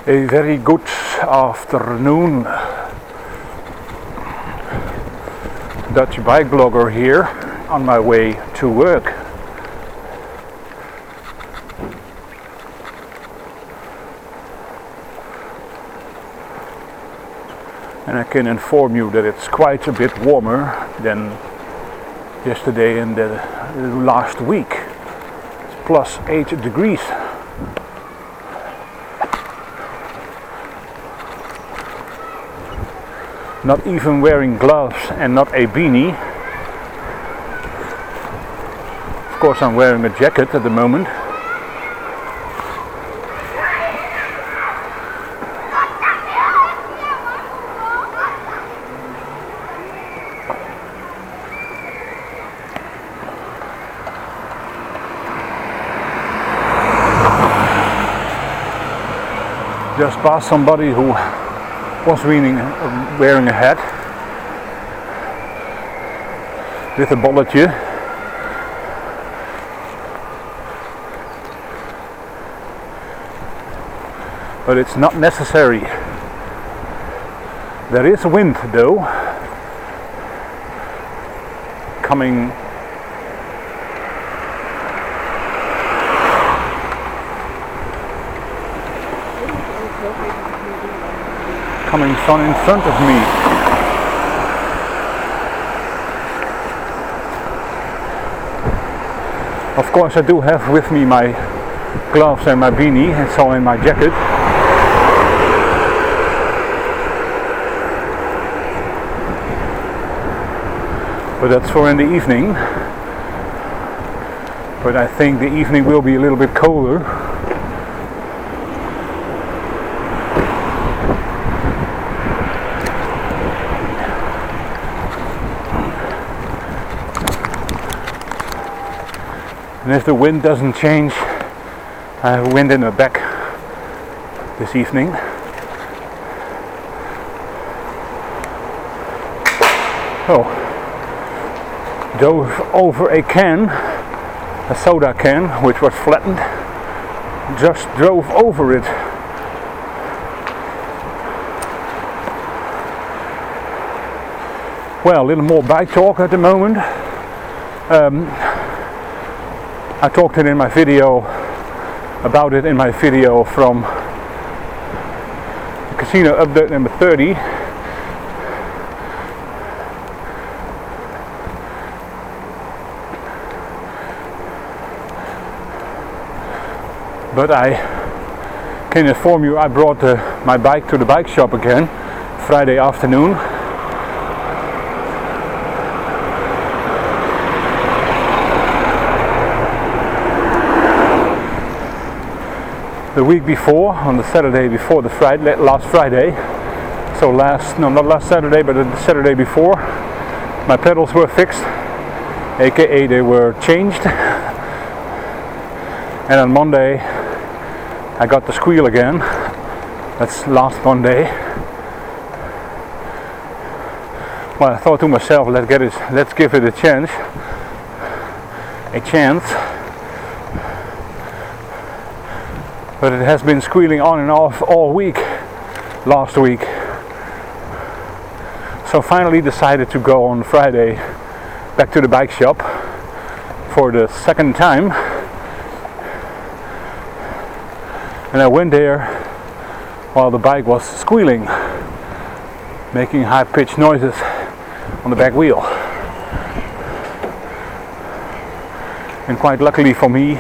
A very good afternoon. Dutch bike blogger here on my way to work. And I can inform you that it's quite a bit warmer than yesterday and the last week. It's plus 8 degrees. Not even wearing gloves and not a beanie. Of course I'm wearing a jacket at the moment. Just passed somebody who was wearing a hat with a bolletje. But it's not necessary. There is wind though, coming sun in front of me. Of course I do have with me my gloves and my beanie, it's all in my jacket. But that's for in the evening. But I think the evening will be a little bit colder. And if the wind doesn't change, I have wind in the back this evening. Oh, dove over a can, a soda can, which was flattened. Just drove over it. Well, a little more bike talk at the moment. I talked it in my video about it in my video from Casino Update number 30. But I can inform you I brought my bike to the bike shop again Friday afternoon. The week before, on the Saturday before the last Friday, so not last Saturday, but the Saturday before, my pedals were fixed, aka they were changed, and on Monday I got the squeal again. That's last Monday. Well, I thought to myself, let's give it a chance. But it has been squealing on and off all week, last week. So finally decided to go on Friday back to the bike shop for the second time. And I went there while the bike was squealing, making high-pitched noises on the back wheel. And quite luckily for me,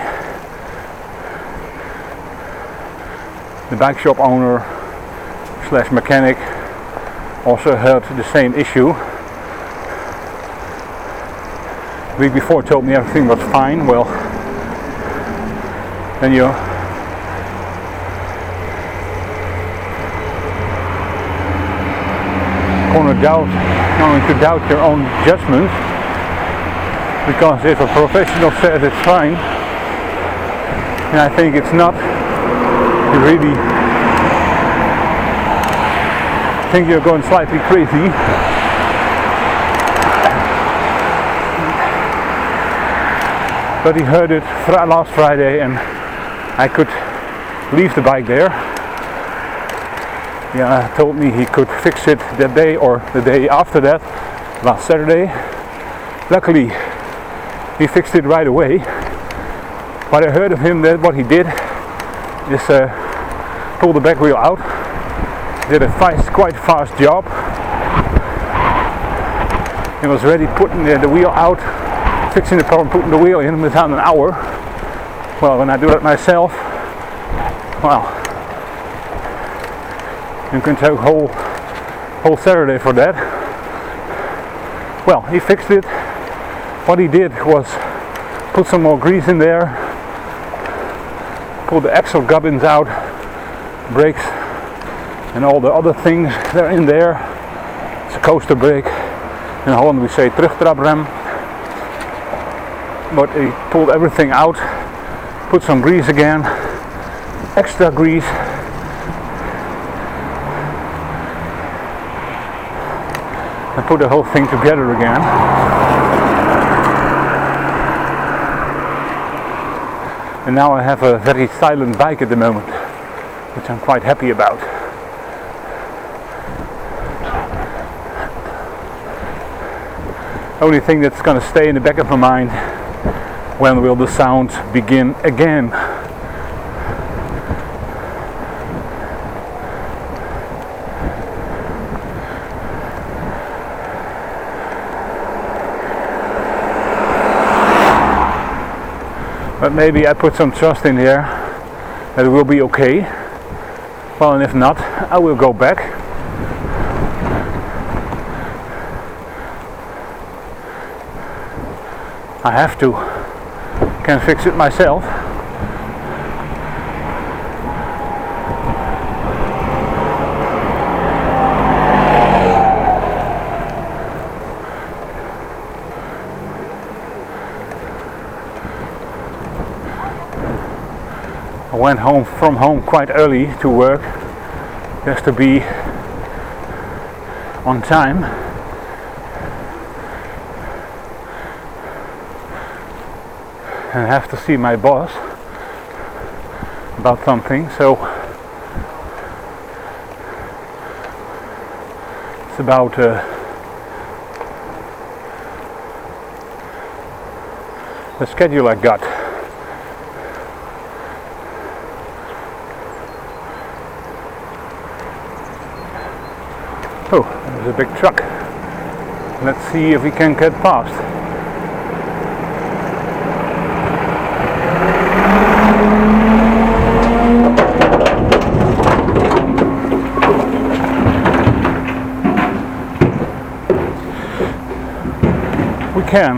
the bike shop owner / mechanic also had the same issue. The week before told me everything was fine. Well, then you're going to doubt your own judgment, because if a professional says it's fine, and I think it's not, you really think you're going slightly crazy. But he heard it last Friday and I could leave the bike there told me he could fix it that day or the day after that, last Saturday. Luckily, he fixed it right away. What I heard of him, that what he did is pull the back wheel out. Did a quite fast job. He was ready putting the wheel out, fixing the problem, putting the wheel in within an hour. Well, when I do that myself, well, you can take whole Saturday for that. Well, he fixed it. What he did was put some more grease in there, pull the axle gubbins out, brakes, and all the other things that are in there. It's a coaster brake. In Holland we say terugtraprem. But he pulled everything out, put some grease again, extra grease, and put the whole thing together again. And now I have a very silent bike at the moment, which I'm quite happy about. Only thing that's going to stay in the back of my mind, when will the sound begin again? But maybe I put some trust in here that it will be okay. Well, and if not, I will go back. I have to. Can fix it myself. I went from home quite early to work, just to be on time. And I have to see my boss about something, so it's about the schedule I got. Oh, there's a big truck. Let's see if we can get past. We can.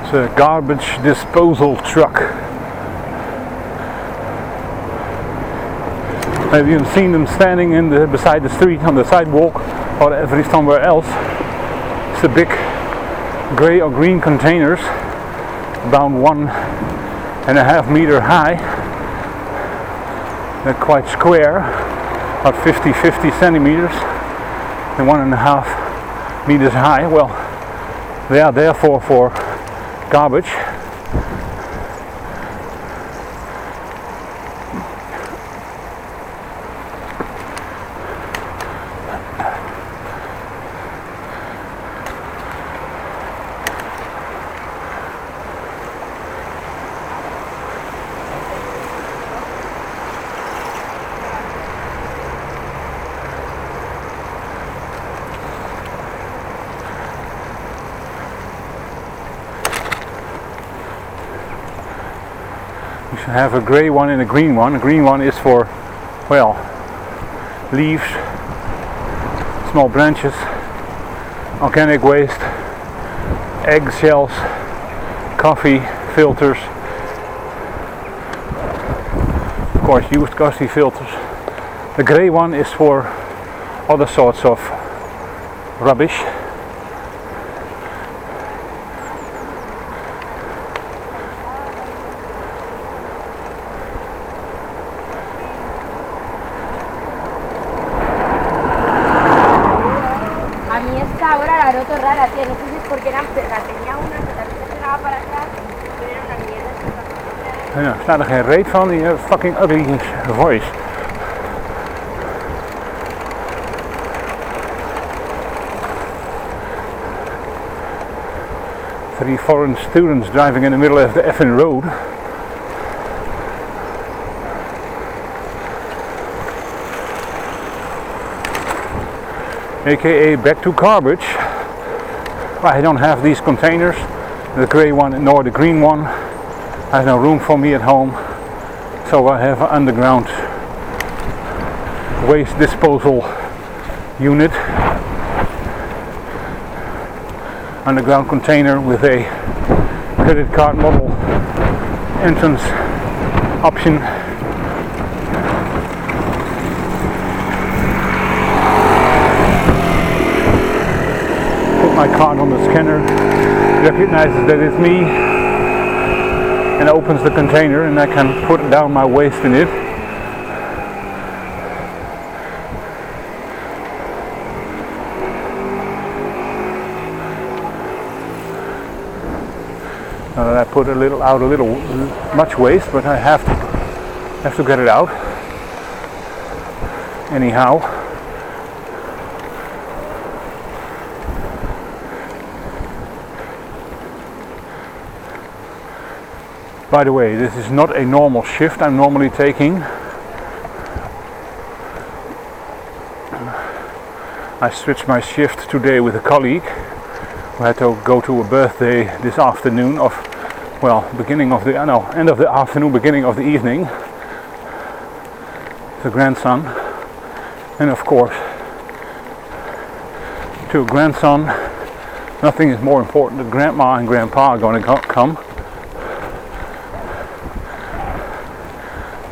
It's a garbage disposal truck. Have you seen them standing beside the street on the sidewalk or every somewhere else? It's the big grey or green containers, about 1.5 meter high. They're quite square, about 50 centimeters and 1.5 meters high. Well, they are therefore for garbage. You should have a grey one and a green one. A green one is for, well, leaves, small branches, organic waste, eggshells, coffee filters, of course used coffee filters. The grey one is for other sorts of rubbish. Rara, tía, no sé si es porque la tenía una que también se pegaba para atrás, pero era una mierda. Ja, er staat er geen reet van, die fucking ugly voice. Three foreign students driving in the middle of the effing road. AKA back to garbage. I don't have these containers, the grey one nor the green one. There's no room for me at home, so I have an underground waste disposal unit, underground container with a credit card model entrance option. Put my card on the scanner, recognizes that it's me, and opens the container, and I can put down my waste in it. Now that I put a little much waste, but I have to get it out anyhow. By the way, this is not a normal shift I'm normally taking. I switched my shift today with a colleague who had to go to a birthday this afternoon of, well, end of the afternoon, beginning of the evening. The grandson. And of course, to a grandson, nothing is more important than grandma and grandpa are going to come.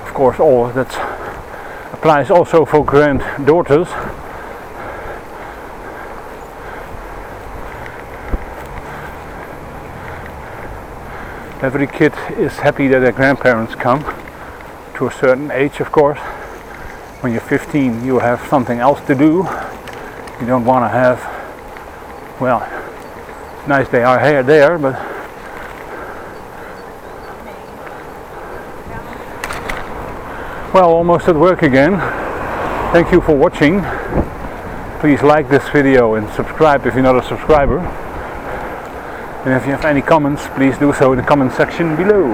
Of course, all that applies also for granddaughters. Every kid is happy that their grandparents come, to a certain age, of course. When you're 15, you have something else to do. You don't want to have, well, it's nice they are here there, but well, almost at work again. Thank you for watching. Please like this video and subscribe if you're not a subscriber. And if you have any comments, please do so in the comment section below.